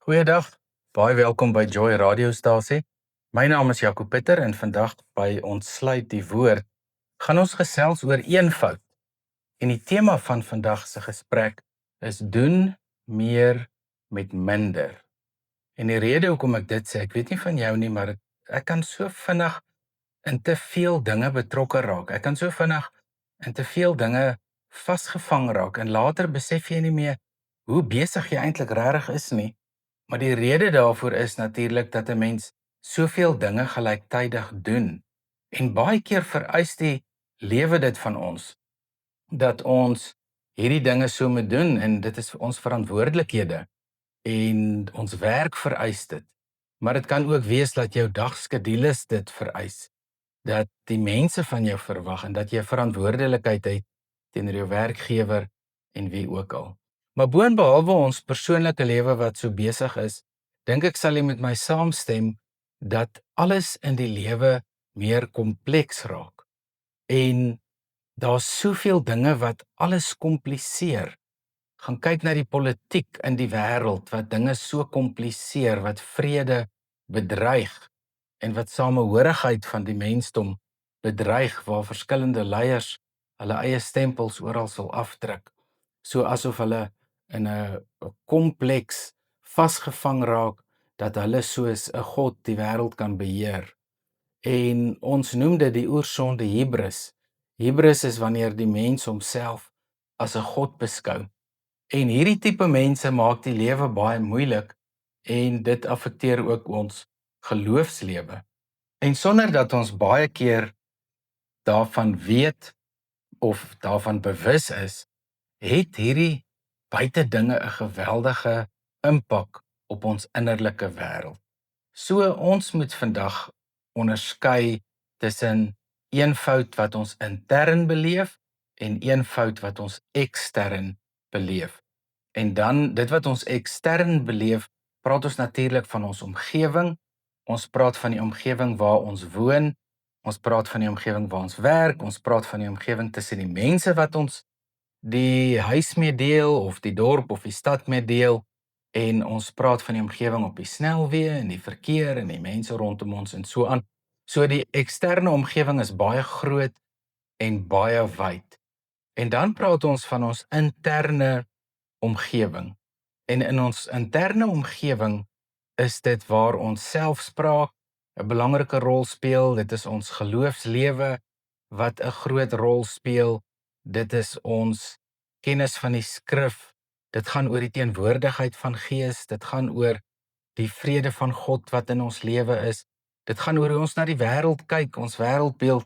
Goeiedag, baie welkom by Joy radiostasie. My naam is Jaco Pieter en vandag by Ontsluit die Woord gaan ons gesels oor eenvoud. En die tema van vandag se gesprek is doen meer met minder. En die rede hoekom ek dit sê, ek weet nie van jou nie, maar ek kan so vinnig in te veel dinge betrokke raak. Ek kan so vinnig in te veel dinge vasgevang raak en later besef jy nie meer hoe besig jy eintlik regtig is nie. Maar die rede daarvoor is natuurlik dat 'n mens soveel dinge gelyktydig doen. En baie keer vereis die lewe dit van ons dat ons hierdie dinge so moet doen en dit is ons verantwoordelikhede en ons werk vereis dit. Maar dit kan ook wees dat jou dagskedules dit vereis, dat die mense van jou verwag en dat jy 'n verantwoordelikheid het teenoor jou werkgewer en wie ook al. Maar boonbehalwe ons persoonlike lewe wat so besig is, dink ek sal jy met my saamstem dat alles in die lewe meer kompleks raak. En daar's soveel dinge wat alles kompliseer. Gaan kyk na die politiek in die wêreld wat dinge so kompliseer, wat vrede bedreig en wat samehorigheid van die mensdom bedreig, waar verskillende leiers hulle eie stempels oral sal afdruk, so asof hulle in 'n kompleks vasgevang raak dat hulle soos 'n god die wêreld kan beheer. En ons noem dit die oorsonde hubris. Hubris is wanneer die mens homself as 'n god beskou. En hierdie tipe mense maak die lewe baie moeilik en dit affekteer ook ons geloofslewe. En sonder dat ons baie keer daarvan weet of daarvan bewus is, het hierdie buitedinge 'n geweldige impak op ons innerlike wêreld. So ons moet vandag onderskei tussen eenvoud wat ons intern beleef en eenvoud wat ons ekstern beleef. En dan dit wat ons ekstern beleef, praat ons natuurlik van ons omgewing. Ons praat van die omgewing waar ons woon. Ons praat van die omgewing waar ons werk. Ons praat van die omgewing tussen die mense wat ons die huis mee deel of die dorp of die stad mee deel. En ons praat van die omgewing op die snelweë en die verkeer en die mense rondom ons en so aan. So die eksterne omgewing is baie groot en baie wyd. En dan praat ons van ons interne omgewing. En in ons interne omgewing is dit waar ons selfspraak 'n belangrike rol speel. Dit is ons geloofslewe wat 'n groot rol speel. Dit is ons kennis van die skrif. Dit gaan oor die teenwoordigheid van Gees. Dit gaan oor die vrede van God wat in ons lewe is. Dit gaan oor hoe ons na die wêreld kyk, ons wêreldbeeld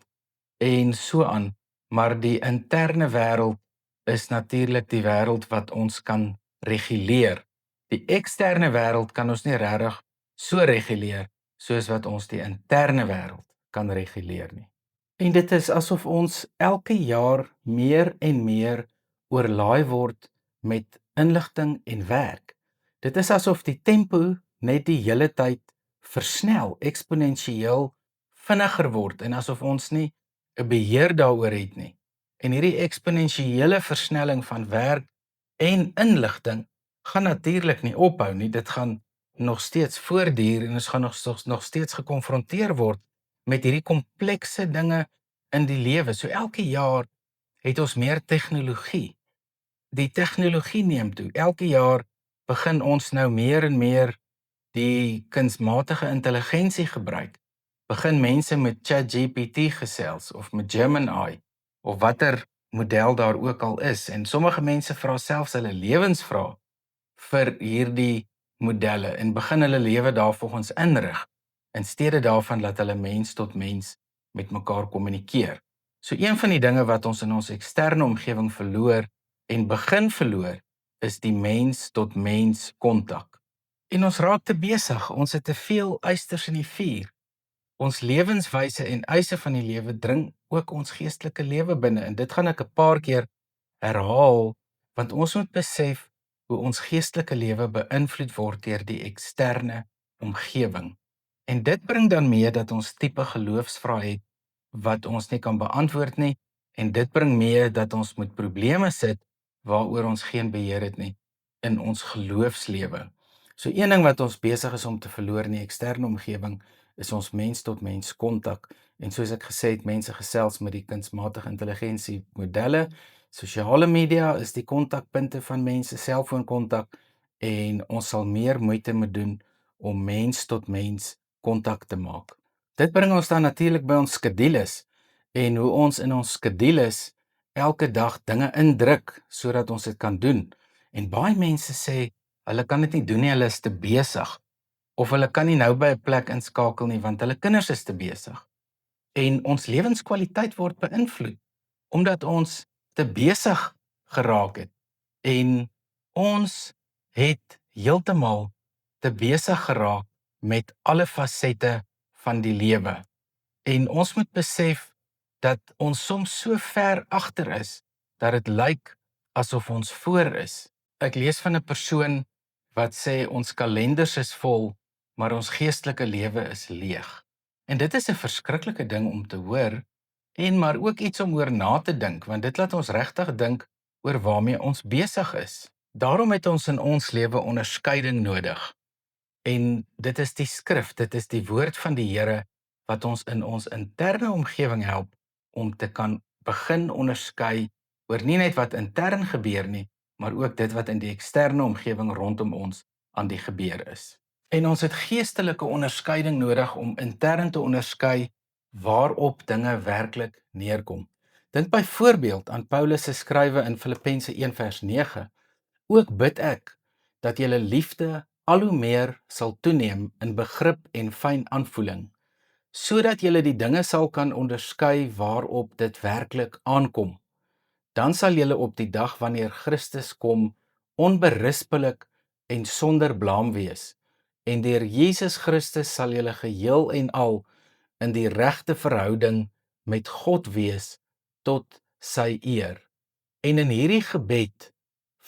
en so aan. Maar die interne wêreld is natuurlik die wêreld wat ons kan reguleer. Die eksterne wêreld kan ons nie regtig so reguleer soos wat ons die interne wêreld kan reguleer nie. En dit is asof ons elke jaar meer en meer oorlaai word met inligting en werk. Dit is asof die tempo net die hele tyd versnel, eksponensieel vinniger word en asof ons nie 'n beheer daaroor het nie. En hierdie eksponensiële versnelling van werk en inligting gaan natuurlik nie ophou nie. Dit gaan nog steeds voortduur en ons gaan nog steeds gekonfronteer word met hierdie komplekse dinge in die lewe. So elke jaar het ons meer tegnologie. Die tegnologie neem toe. Elke jaar begin ons nou meer en meer die kunsmatige intelligensie gebruik. Begin mense met ChatGPT gesels of met Gemini of watter model daar ook al is. En sommige mense vra selfs hulle lewensvrae vir hierdie modelle en begin hulle lewe daarvolgens inrig in steede daarvan dat hulle mens tot mens met mekaar kommunikeer. So een van die dinge wat ons in ons eksterne omgewing verloor en begin verloor is die mens tot mens kontak. En ons raak te besig, ons het te veel eisters in die vuur. Ons lewenswyse en eise van die lewe dring ook ons geestelike lewe binne en dit gaan ek 'n paar keer herhaal want ons moet besef hoe ons geestelike lewe beïnvloed word deur die eksterne omgewing. En dit bring dan mee dat ons tipe geloofsvrae het wat ons nie kan beantwoord nie en dit bring mee dat ons met probleme sit waaroor ons geen beheer het nie in ons geloofslewe. So een ding wat ons besig is om te verloor in die eksterne omgewing is ons mens-tot-mens kontak. En soos ek gesê het, mense gesels met die kunsmatige intelligensie modelle. Sosiale media is die kontakpunte van mense, selfoonkontak, en ons sal meer moeite moet doen om mens-tot-mens kontak te maak. Dit bring ons dan natuurlik by ons skedules en hoe ons in ons skedules elke dag dinge indruk sodat ons dit kan doen. En baie mense sê hulle kan dit nie doen nie, hulle is te besig. Of hulle kan nie nou by 'n plek inskakel nie want hulle kinders is te besig. En ons lewenskwaliteit word beïnvloed omdat ons te besig geraak het. En ons het heeltemal te besig geraak met alle fasette van die lewe. En ons moet besef dat ons soms so ver agter is dat dit lyk asof ons voor is. Ek lees van 'n persoon wat sê ons kalenders is vol, maar ons geestelike lewe is leeg. En dit is 'n verskriklike ding om te hoor en maar ook iets om oor na te dink, want dit laat ons regtig dink oor waarmee ons besig is. Daarom het ons in ons lewe onderskeiding nodig. En dit is die skrif, dit is die woord van die Here wat ons in ons interne omgewing help om te kan begin onderskei oor nie net wat intern gebeur nie, maar ook dit wat in die eksterne omgewing rondom ons aan die gebeur is. En ons het geestelike onderskeiding nodig om intern te onderskei waarop dinge werklik neerkom. Dink byvoorbeeld aan Paulus se skrywe in Filippense 1 vers 9. Ook bid ek dat julle liefde al hoe meer sal toeneem in begrip en fyn aanvoeling, sodat julle die dinge sal kan onderskei waarop dit werklik aankom. Dan sal julle op die dag wanneer Christus kom onberispelik en sonder blaam wees. En deur Jesus Christus sal julle geheel en al in die regte verhouding met God wees tot sy eer. En in hierdie gebed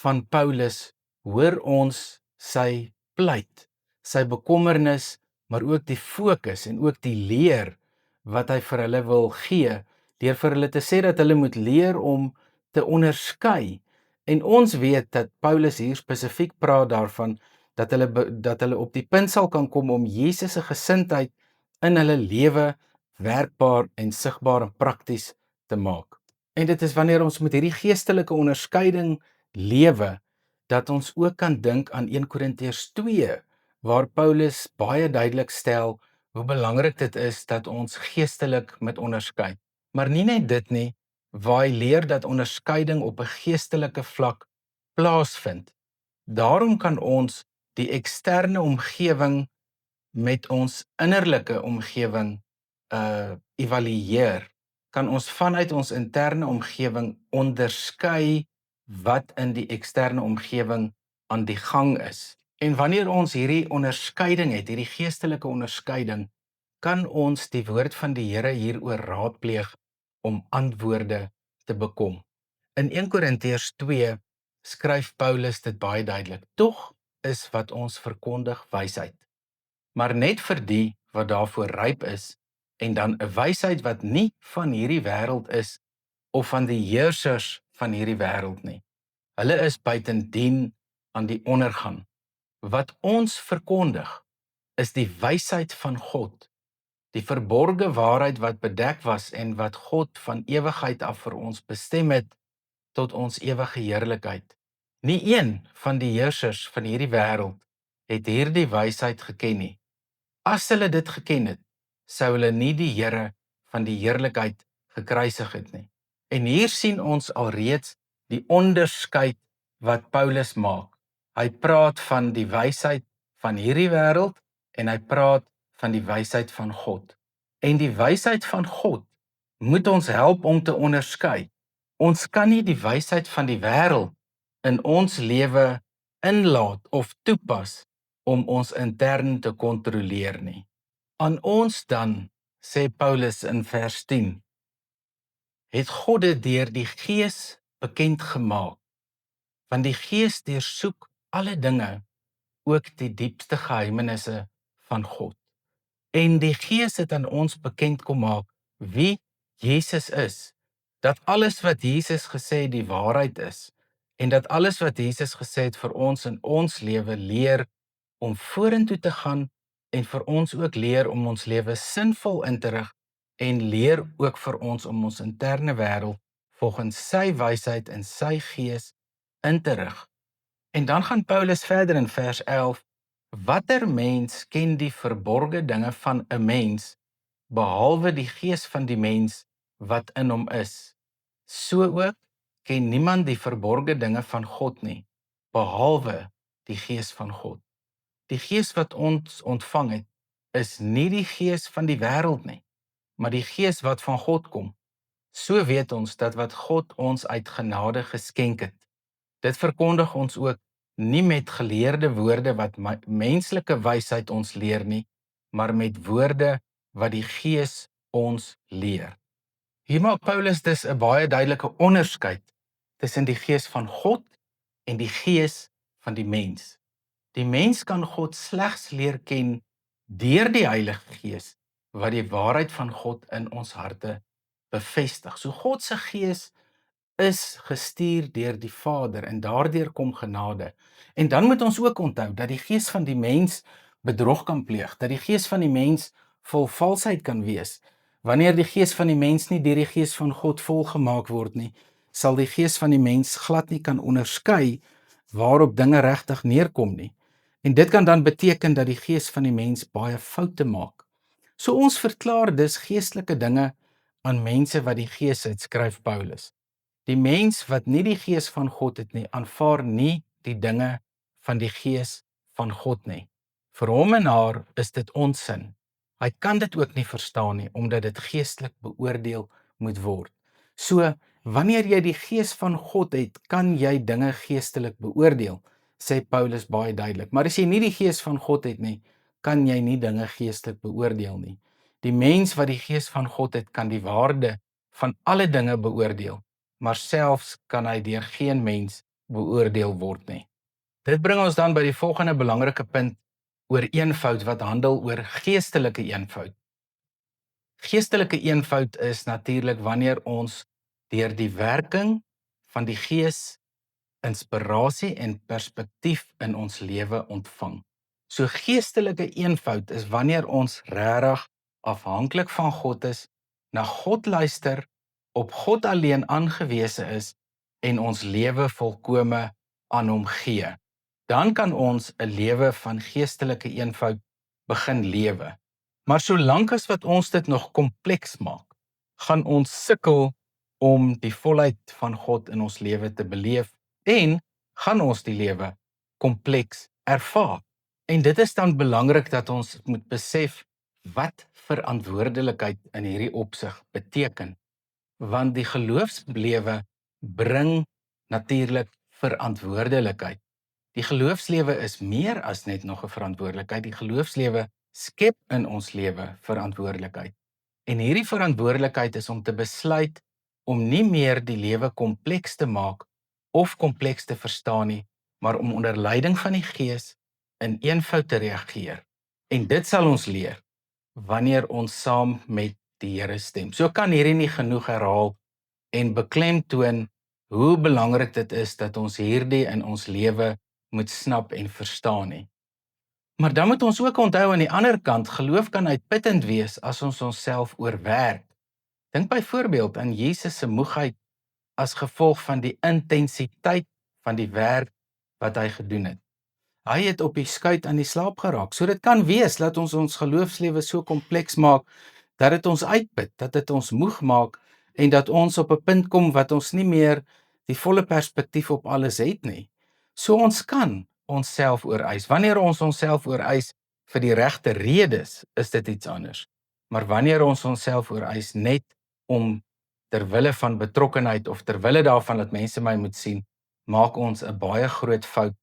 van Paulus hoor ons sy pleit, sy bekommernis, maar ook die fokus en ook die leer wat hy vir hulle wil gee, deur vir hulle te sê dat hulle moet leer om te onderskei. En ons weet dat Paulus hier spesifiek praat daarvan dat hulle op die punt sal kan kom om Jesus se gesindheid in hulle lewe werkbaar en sigbaar en prakties te maak. En dit is wanneer ons met hierdie geestelike onderskeiding lewe, dat ons ook kan dink aan 1 Korintiërs 2, waar Paulus baie duidelik stel hoe belangrik dit is dat ons geestelik moet onderskei. Maar nie net dit nie, waar hy leer dat onderskeiding op 'n geestelike vlak plaasvind. Daarom kan ons die eksterne omgewing met ons innerlike omgewing evalueer. Kan ons vanuit ons interne omgewing onderskei wat in die eksterne omgewing aan die gang is. En wanneer ons hierdie onderskeiding het, hierdie geestelike onderskeiding, kan ons die woord van die Here hieroor raadpleeg om antwoorde te bekom. In 1 Korintiërs 2 skryf Paulus dit baie duidelik. Tog is wat ons verkondig wysheid, maar net vir die wat daarvoor ryp is, en dan 'n wysheid wat nie van hierdie wêreld is of van die heersers van hierdie wêreld nie. Hulle is buitendien aan die ondergang. Wat ons verkondig is die wysheid van God, die verborgde waarheid wat bedek was en wat God van ewigheid af vir ons bestem het tot ons ewige heerlikheid. Nie een van die heersers van hierdie wêreld het hierdie wysheid geken nie. As hulle dit geken het, sou hulle nie die Here van die heerlikheid gekruisig het nie. En hier sien ons alreeds die onderskeid wat Paulus maak. Hy praat van die wysheid van hierdie wêreld en hy praat van die wysheid van God. En die wysheid van God moet ons help om te onderskei. Ons kan nie die wysheid van die wêreld in ons lewe inlaat of toepas om ons intern te kontroleer nie. Aan ons dan, sê Paulus in vers 10, het God dit deur die Gees bekend gemaak, want die Gees deursoek alle dinge, ook die diepste geheimenisse van God. En die Gees het aan ons bekend kom maak wie Jesus is, dat alles wat Jesus gesê die waarheid is, en dat alles wat Jesus gesê het vir ons in ons lewe leer om vorentoe te gaan en vir ons ook leer om ons lewe sinvol in te rig en leer ook vir ons om ons interne wêreld volgens sy wysheid en sy gees in te rig. En dan gaan Paulus verder in vers 11, watter mens ken die verborgde dinge van 'n mens, behalwe die gees van die mens wat in hom is? So ook ken niemand die verborgde dinge van God nie, behalwe die gees van God. Die gees wat ons ontvang het, is nie die gees van die wêreld nie, maar die gees wat van God kom. So weet ons dat wat God ons uit genade geskenk het. Dit verkondig ons ook nie met geleerde woorde wat menslike wysheid ons leer nie, maar met woorde wat die Gees ons leer. Hier maak Paulus dus 'n baie duidelike onderskeid tussen die Gees van God en die Gees van die mens. Die mens kan God slegs leer ken deur die Heilige Gees wat die waarheid van God in ons harte bevestig. So God se Gees is gestuur deur die Vader en daardeur kom genade. En dan moet ons ook onthou dat die gees van die mens bedrog kan pleeg, dat die gees van die mens vol valsheid kan wees. Wanneer die gees van die mens nie deur die gees van God volgemaak word nie, sal die gees van die mens glad nie kan onderskei waarop dinge regtig neerkom nie. En dit kan dan beteken dat die gees van die mens baie foute maak. So ons verklaar dus geestelike dinge aan mense wat die gees het, skryf Paulus. Die mens wat nie die gees van God het nie, aanvaar nie die dinge van die gees van God nie. Vir hom en haar is dit onsin. Hy kan dit ook nie verstaan nie, omdat dit geestelik beoordeel moet word. So, wanneer jy die gees van God het, kan jy dinge geestelik beoordeel, sê Paulus baie duidelik. Maar as jy nie die gees van God het nie, kan jy nie dinge geestelik beoordeel nie. Die mens wat die gees van God het, kan die waarde van alle dinge beoordeel, maar selfs kan hy deur geen mens beoordeel word nie. Dit bring ons dan by die volgende belangrike punt oor eenvoud wat handel oor geestelike eenvoud. Geestelike eenvoud is natuurlik wanneer ons deur die werking van die Gees inspirasie en perspektief in ons lewe ontvang. So geestelike eenvoud is wanneer ons regtig afhanklik van God is, na God luister, op God alleen aangewese is en ons lewe volkome aan hom gee. Dan kan ons 'n lewe van geestelike eenvoud begin lewe. Maar solank as wat ons dit nog kompleks maak, gaan ons sukkel om die volheid van God in ons lewe te beleef en gaan ons die lewe kompleks ervaar. En dit is dan belangrik dat ons moet besef wat verantwoordelikheid in hierdie opsig beteken. Want die geloofslewe bring natuurlik verantwoordelikheid. Die geloofslewe is meer as net nog 'n verantwoordelikheid. Die geloofslewe skep in ons lewe verantwoordelikheid. En hierdie verantwoordelikheid is om te besluit om nie meer die lewe kompleks te maak of kompleks te verstaan nie, maar om onder leiding van die Gees in eenvoud te reageer. En dit sal ons leer wanneer ons saam met die Here stem. So kan hierdie nie genoeg herhaal en beklemtoon hoe belangrik dit is dat ons hierdie in ons lewe moet snap en verstaan nie. Maar dan moet ons ook onthou aan die ander kant, geloof kan uitputtend wees as ons onsself oorwerk. Dink byvoorbeeld aan Jesus se moegheid as gevolg van die intensiteit van die werk wat hy gedoen het. Hy het op die skuit aan die slaap geraak. So dit kan wees dat ons geloofslewe so kompleks maak dat dit ons uitput, dat dit ons moeg maak en dat ons op 'n punt kom wat ons nie meer die volle perspektief op alles het nie. So ons kan onsself ooreis. Wanneer ons onsself ooreis vir die regte redes, is dit iets anders. Maar wanneer ons onsself ooreis net om ter wille van betrokkenheid of ter wille daarvan dat mense my moet sien, maak ons 'n baie groot fout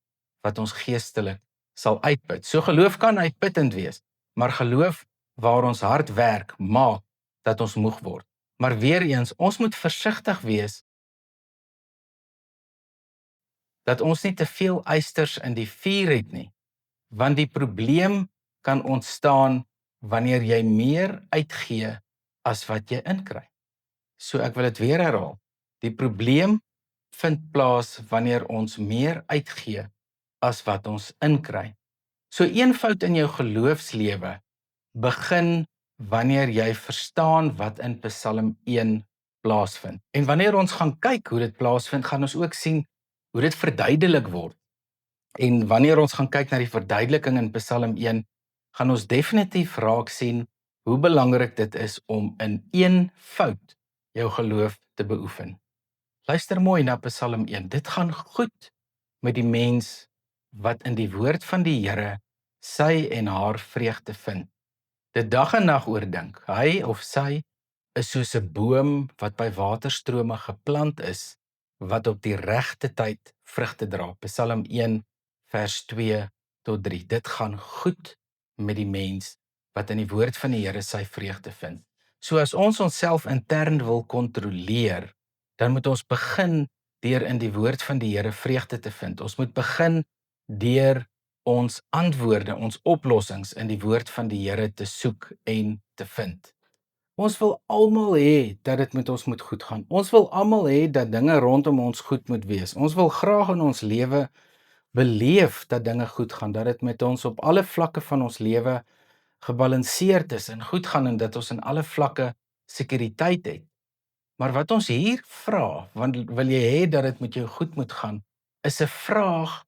wat ons geestelik sal uitput. So geloof kan uitputtend wees, maar geloof waar ons hard werk, maak dat ons moeg word. Maar weer eens, ons moet versigtig wees dat ons nie te veel eisters in die vuur het nie, want die probleem kan ontstaan wanneer jy meer uitgee as wat jy inkry. So ek wil dit weer herhaal. Die probleem vind plaas wanneer ons meer uitgee as wat ons inkry. So eenvoud in jou geloofslewe begin wanneer jy verstaan wat in Psalm 1 plaasvind. En wanneer ons gaan kyk hoe dit plaasvind, gaan ons ook sien hoe dit verduidelik word. En wanneer ons gaan kyk na die verduideliking in Psalm 1, gaan ons definitief raak sien hoe belangrik dit is om in eenvoud jou geloof te beoefen. Luister mooi na Psalm 1. Dit gaan goed met die mens wat in die woord van die Here sy en haar vreugde vind. Dit dag en nag oordink. Hy of sy is soos 'n boom wat by waterstrome geplant is, wat op die regte tyd vrugte dra. Psalm 1 vers 2 tot 3. Dit gaan goed met die mens wat in die woord van die Here sy vreugde vind. So as ons onsself intern wil kontroleer, dan moet ons begin deur in die woord van die Here vreugde te vind. Ons moet begin deur ons antwoorde, ons oplossings in die woord van die Here te soek en te vind. Ons wil almal hê dat dit met ons moet goed gaan. Ons wil almal hê dat dinge rondom ons goed moet wees. Ons wil graag in ons lewe beleef dat dinge goed gaan, dat dit met ons op alle vlakke van ons lewe gebalanseerd is en goed gaan en dat ons in alle vlakke sekuriteit het. Maar wat ons hier vra, want wil jy hê dat dit met jou goed moet gaan, is 'n vraag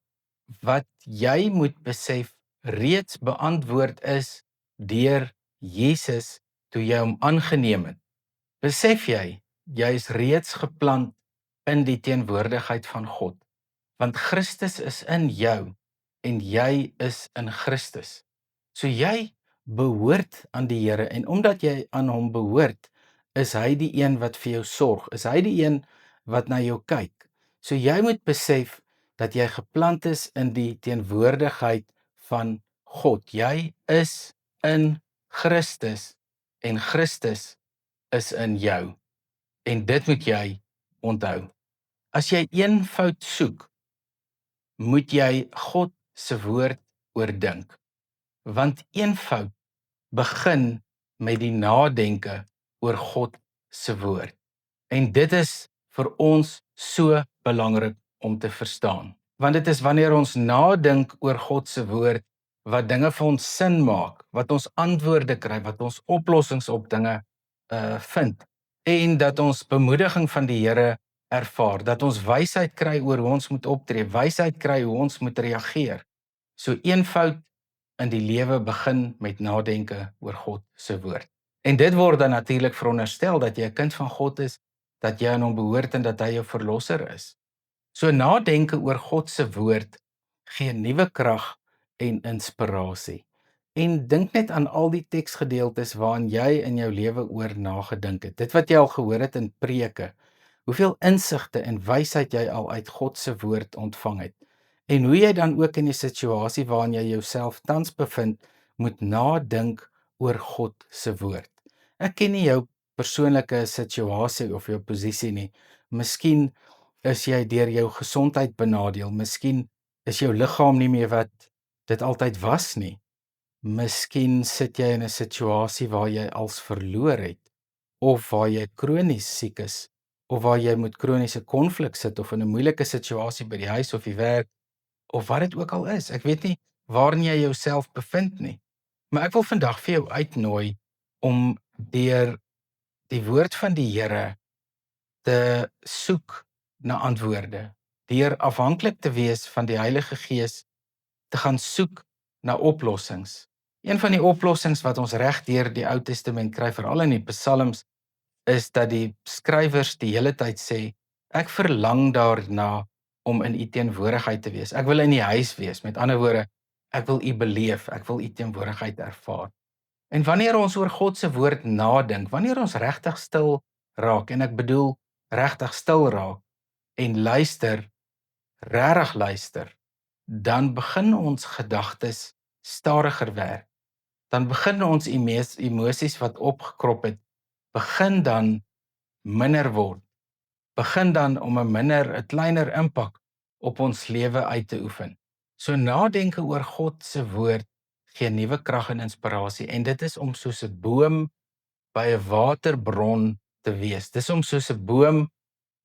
wat jy moet besef reeds beantwoord is deur Jesus toe jy hom aangeneem het. Besef jy is reeds geplant in die teenwoordigheid van God, want Christus is in jou en jy is in Christus. So jy behoort aan die Here en omdat jy aan hom behoort, is hy die een wat vir jou sorg, is hy die een wat na jou kyk. So jy moet besef dat jy geplant is in die teenwoordigheid van God. Jy is in Christus en Christus is in jou. En dit moet jy onthou. As jy eenvoud soek, moet jy God se woord oordink. Want eenvoud begin met die nadenke oor God se woord. En dit is vir ons so belangrik om te verstaan. Want dit is wanneer ons nadink oor God se woord wat dinge vir ons sin maak, wat ons antwoorde kry, wat ons oplossings op dinge vind en dat ons bemoediging van die Here ervaar, dat ons wysheid kry oor hoe ons moet optree, wysheid kry hoe ons moet reageer. So eenvoud in die lewe begin met nadenke oor God se woord. En dit word dan natuurlik veronderstel dat jy 'n kind van God is, dat jy aan hom behoort en dat hy jou verlosser is. So nadenke oor God se woord gee nuwe krag en inspirasie. En dink net aan al die teksgedeeltes waarin jy in jou lewe oor nagedink het. Dit wat jy al gehoor het in preke. Hoeveel insigte en wysheid jy al uit God se woord ontvang het. En hoe jy dan ook in die situasie waarin jy jouself tans bevind, moet nadink oor God se woord. Ek ken nie jou persoonlike situasie of jou posisie nie. Miskien is jy deur jou gesondheid benadeel. Miskien is jou liggaam nie meer wat dit altyd was nie. Miskien sit jy in 'n situasie waar jy als verloor het, of waar jy kronies siek is, of waar jy met kroniese konflik sit, of in 'n moeilike situasie by die huis of die werk, of wat dit ook al is. Ek weet nie waarin jy jouself bevind nie. Maar ek wil vandag vir jou uitnooi om deur die woord van die Here te soek na antwoorde, deur afhanklik te wees van die Heilige Gees te gaan soek na oplossings. Een van die oplossings wat ons reg deur die Ou Testament kry, veral in die Psalms, is dat die skrywers die hele tyd sê, ek verlang daarna om in u teenwoordigheid te wees. Ek wil in die huis wees. Met ander woorde, ek wil u beleef, ek wil u teenwoordigheid ervaar. En wanneer ons oor God se woord nadink, wanneer ons regtig stil raak, en ek bedoel regtig stil raak en luister, regtig luister, dan begin ons gedagtes stadiger werk. Dan begin ons emosies wat opgekrop het, begin dan minder word. Begin dan om 'n kleiner impak op ons lewe uit te oefen. So nadenke oor God se woord gee nuwe krag en inspirasie en dit is om soos 'n boom by 'n waterbron te wees. Dis om soos 'n boom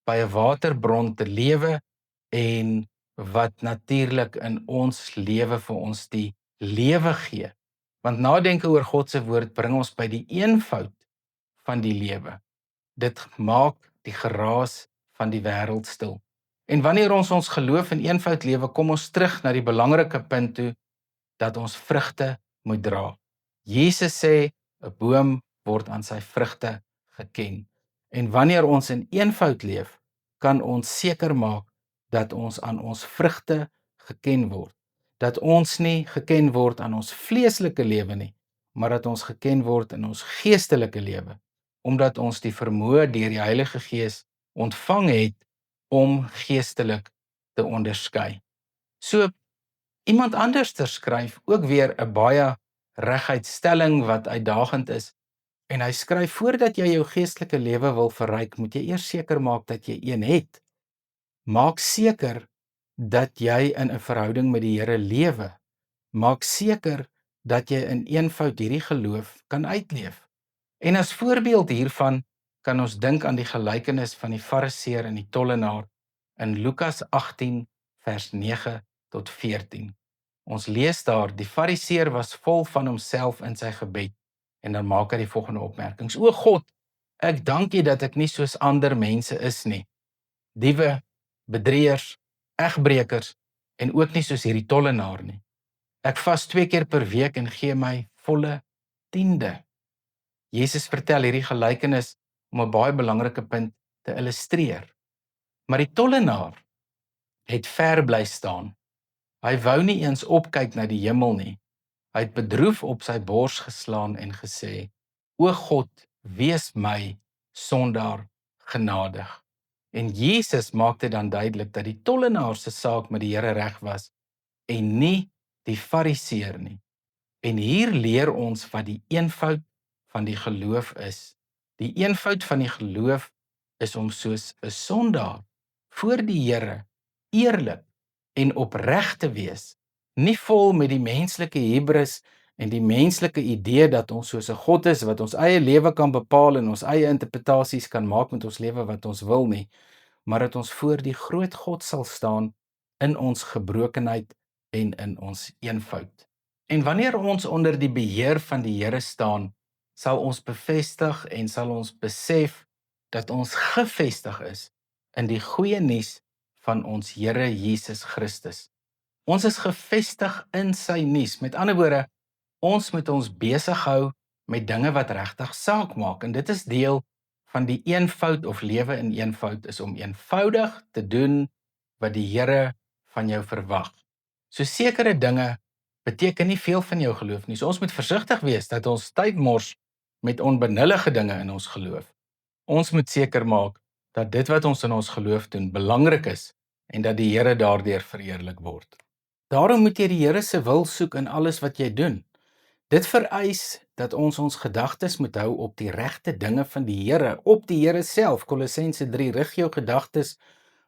by 'n waterbron te lewe en wat natuurlik in ons lewe vir ons die lewe gee. Want nadenke oor God se woord bring ons by die eenvoud van die lewe. Dit maak die geraas van die wêreld stil. En wanneer ons geloof in eenvoud lewe, kom ons terug na die belangrike punt toe dat ons vrugte moet dra. Jesus sê 'n boom word aan sy vrugte geken. En wanneer ons in eenvoud leef, kan ons seker maak dat ons aan ons vrugte geken word. Dat ons nie geken word aan ons vleeslike lewe nie, maar dat ons geken word in ons geestelike lewe, omdat ons die vermoë deur die Heilige Gees ontvang het om geestelik te onderskei. So iemand anderster skryf ook weer 'n baie reguit stelling wat uitdagend is. En hy skryf: voordat jy jou geestelike lewe wil verryk, moet jy eers seker maak dat jy een het. Maak seker dat jy in 'n verhouding met die Here lewe. Maak seker dat jy in eenvoud hierdie geloof kan uitleef. En as voorbeeld hiervan kan ons dink aan die gelykenis van die Fariseer en die tollenaar in Lukas 18 vers 9 tot 14. Ons lees daar: die Fariseer was vol van homself in sy gebed, en dan maak hy die volgende opmerkings: O God, ek dank U dat ek nie soos ander mense is nie, diewe, bedrieërs, egbrekers, en ook nie soos hierdie tollenaar nie. Ek vas 2 keer per week en gee my volle tiende. Jesus vertel hierdie gelykenis om 'n baie belangrike punt te illustreer. Maar die tollenaar het ver bly staan. Hy wou nie eens opkyk na die hemel nie. Hy het bedroef op sy bors geslaan en gesê: O God, wees my sondaar genadig. En Jesus maak dit dan duidelik dat die tollenaar se saak met die Here reg was en nie die Fariseer nie. En hier leer ons wat die eenvoud van die geloof is. Die eenvoud van die geloof is om soos 'n sondaar voor die Here eerlik en opreg te wees, nie vol met die menslike hubris en die menslike idee dat ons soos 'n God is wat ons eie lewe kan bepaal en ons eie interpretasies kan maak met ons lewe wat ons wil nie, maar dat ons voor die groot God sal staan in ons gebrokenheid en in ons eenvoud. En wanneer ons onder die beheer van die Here staan, sal ons bevestig en sal ons besef dat ons gefestig is in die goeie nuus van ons Here Jesus Christus. Ons is gefestig in sy nuus. Met ander woorde, ons moet ons besig hou met dinge wat regtig saak maak, en dit is deel van die eenvoud of lewe in eenvoud, is om eenvoudig te doen wat die Here van jou verwag. So sekere dinge beteken nie veel van jou geloof nie. So ons moet versigtig wees dat ons tyd mors met onbenullige dinge in ons geloof. Ons moet seker maak dat dit wat ons in ons geloof doen belangrik is en dat die Here daardeur verheerlik word. Daarom moet jy die Here se wil soek in alles wat jy doen. Dit vereis dat ons gedagtes moet hou op die regte dinge van die Here, op die Here self. Kolossense 3: rig jou gedagtes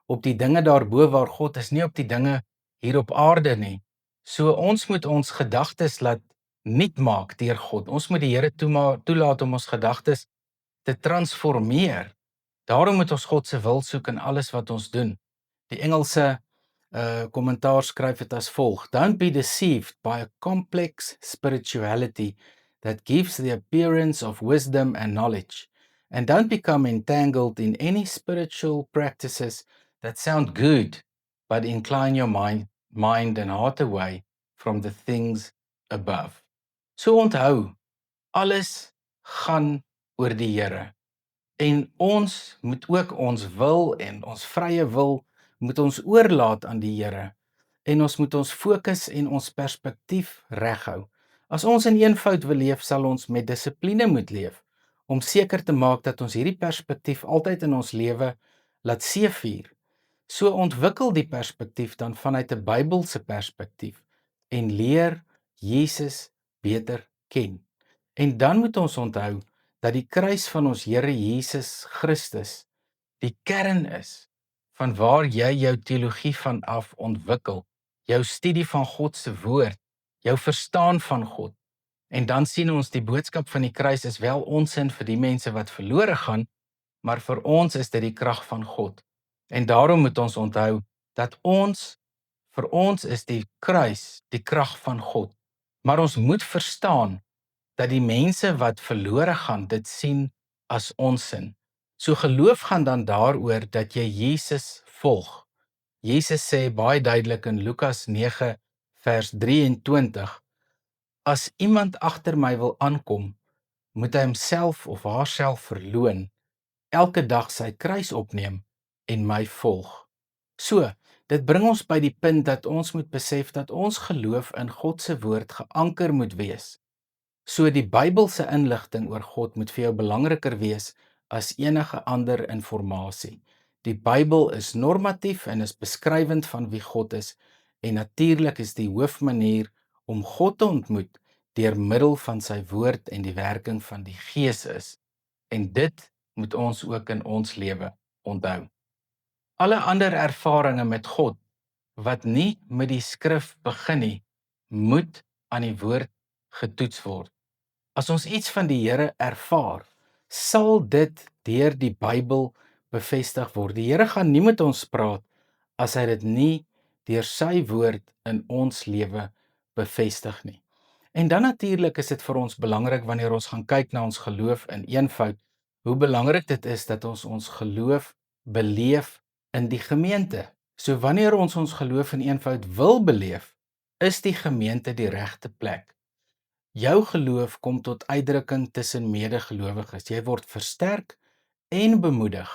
op die dinge daarbo waar God is, nie op die dinge hier op aarde nie. So ons moet ons gedagtes laat nuut maak deur God. Ons moet die Here toelaat om ons gedagtes te transformeer. Daarom moet ons God se wil soek in alles wat ons doen. Die Engelse kommentaar skryf dit as volg: Don't be deceived by a complex spirituality that gives the appearance of wisdom and knowledge, and don't become entangled in any spiritual practices that sound good, but incline your mind and heart away from the things above. So onthou, alles gaan oor die Here. En ons moet ook ons wil en ons vrye wil moet ons oorlaat aan die Here. En ons moet ons fokus en ons perspektief reghou. As ons in eenvoud wil leef, sal ons met dissipline moet leef om seker te maak dat ons hierdie perspektief altyd in ons lewe laat seëvier. So ontwikkel die perspektief dan vanuit 'n Bybelse perspektief en leer Jesus beter ken. En dan moet ons onthou dat die kruis van ons Here Jesus Christus die kern is van waar jy jou teologie van af ontwikkel, jou studie van God se woord, jou verstaan van God. En dan sien ons die boodskap van die kruis is wel onsin vir die mense wat verlore gaan, maar vir ons is dit die krag van God. En daarom moet ons onthou dat vir ons is die kruis die krag van God. Maar ons moet verstaan dat die mense wat verlore gaan dit sien as onsin. So geloof gaan dan daaroor dat jy Jesus volg. Jesus sê baie duidelik in Lukas 9 vers 23: As iemand agter my wil aankom, moet hy homself of haarself verloon, elke dag sy kruis opneem en my volg. So, dit bring ons by die punt dat ons moet besef dat ons geloof in God se woord geanker moet wees. So die Bybelse inligting oor God moet vir jou belangriker wees as enige ander inligting. Die Bybel is normatief en is beskrywend van wie God is en natuurlik is die hoofmanier om God te ontmoet deur middel van sy woord en die werking van die Gees is. En dit moet ons ook in ons lewe onthou. Alle ander ervarings met God wat nie met die skrif begin nie, moet aan die woord getoets word. As ons iets van die Here ervaar, sal dit deur die Bybel bevestig word. Die Here gaan nie met ons praat as hy dit nie deur sy woord in ons lewe bevestig nie. En dan natuurlik is dit vir ons belangrik wanneer ons gaan kyk na ons geloof in eenvoud, hoe belangrik dit is dat ons geloof beleef in die gemeente. So wanneer ons geloof in eenvoud wil beleef, is die gemeente die regte plek. Jou geloof kom tot uitdrukking tussen medegelowiges. Jy word versterk en bemoedig.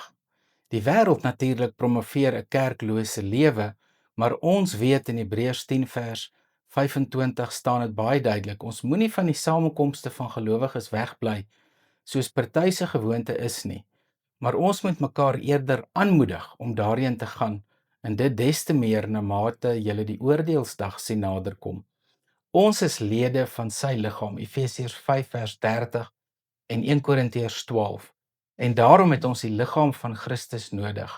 Die wêreld natuurlik promoveer 'n kerklose lewe, maar ons weet in Hebreërs 10 vers 25 staan dit baie duidelik. Ons moenie van die samekomste van gelowiges wegbly soos party se gewoonte is nie. Maar ons moet mekaar eerder aanmoedig om daarheen te gaan, en dit des te meer na mate julle die oordeelsdag sien naderkom. Ons is lede van sy liggaam, Efesiërs 5 vers 30 en 1 Korintiërs 12. En daarom het ons die liggaam van Christus nodig.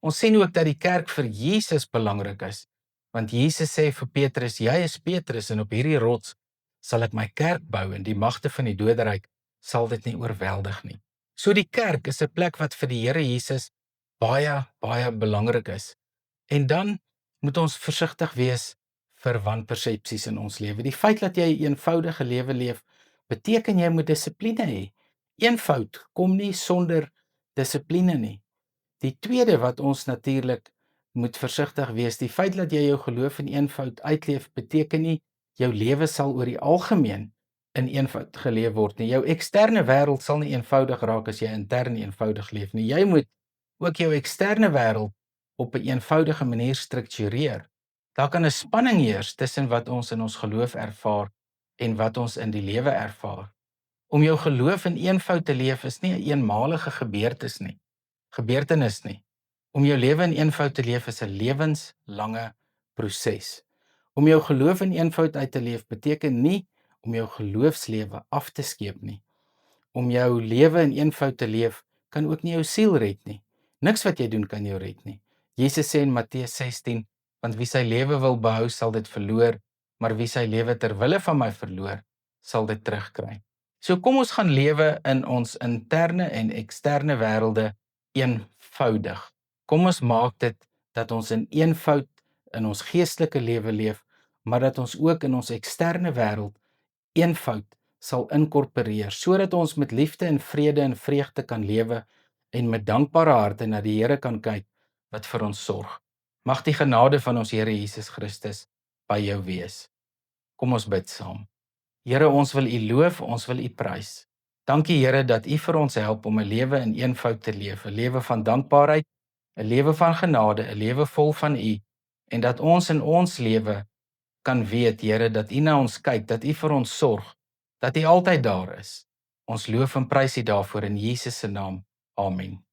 Ons sien ook dat die kerk vir Jesus belangrik is, want Jesus sê vir Petrus, jy is Petrus en op hierdie rots sal ek my kerk bou en die magte van die doderyk sal dit nie oorweldig nie. So die kerk is 'n plek wat vir die Here Jesus baie belangrik is. En dan moet ons versigtig wees vir wanpersepsies in ons lewe. Die feit dat jy 'n eenvoudige lewe leef, beteken jy moet dissipline hê. Eenvoud kom nie sonder dissipline nie. Die tweede wat ons natuurlik moet versigtig wees, die feit dat jy jou geloof in eenvoud uitleef, beteken nie jou lewe sal oor die algemeen in eenvoud geleef word nie. Jou eksterne wêreld sal nie eenvoudig raak as jy intern eenvoudig leef nie. Jy moet ook jou eksterne wêreld op 'n eenvoudige manier struktureer. Daar kan 'n spanning heers tussen wat ons in ons geloof ervaar en wat ons in die lewe ervaar. Om jou geloof in eenvoud te leef is nie 'n eenmalige gebeurtenis nie. Om jou lewe in eenvoud te leef is 'n lewenslange proses. Om jou geloof in eenvoud uit te leef beteken nie om jou geloofslewe af te skeep nie. Om jou lewe in eenvoud te leef kan ook nie jou siel red nie. Niks wat jy doen kan jou red nie. Jesus sê in Matteus 16, want wie sy lewe wil behou sal dit verloor, maar wie sy lewe ter wille van my verloor, sal dit terugkry. So kom ons gaan lewe in ons interne en eksterne wêrelde eenvoudig. Kom ons maak dit dat ons in eenvoud in ons geestelike lewe leef, maar dat ons ook in ons eksterne wêreld eenvoud sal inkorporeer, sodat ons met liefde en vrede en vreugde kan lewe en met dankbare harte na die Here kan kyk wat vir ons sorg. Mag die genade van ons Here Jesus Christus by jou wees. Kom ons bid saam. Here, ons wil U loof, ons wil U prys. Dankie Here dat U vir ons help om 'n lewe in eenvoud te leef, 'n lewe van dankbaarheid, 'n lewe van genade, 'n lewe vol van U, en dat ons in ons lewe kan weet, Here, dat U na ons kyk, dat U vir ons sorg, dat U altyd daar is. Ons loof en prys U daarvoor in Jesus se naam. Amen.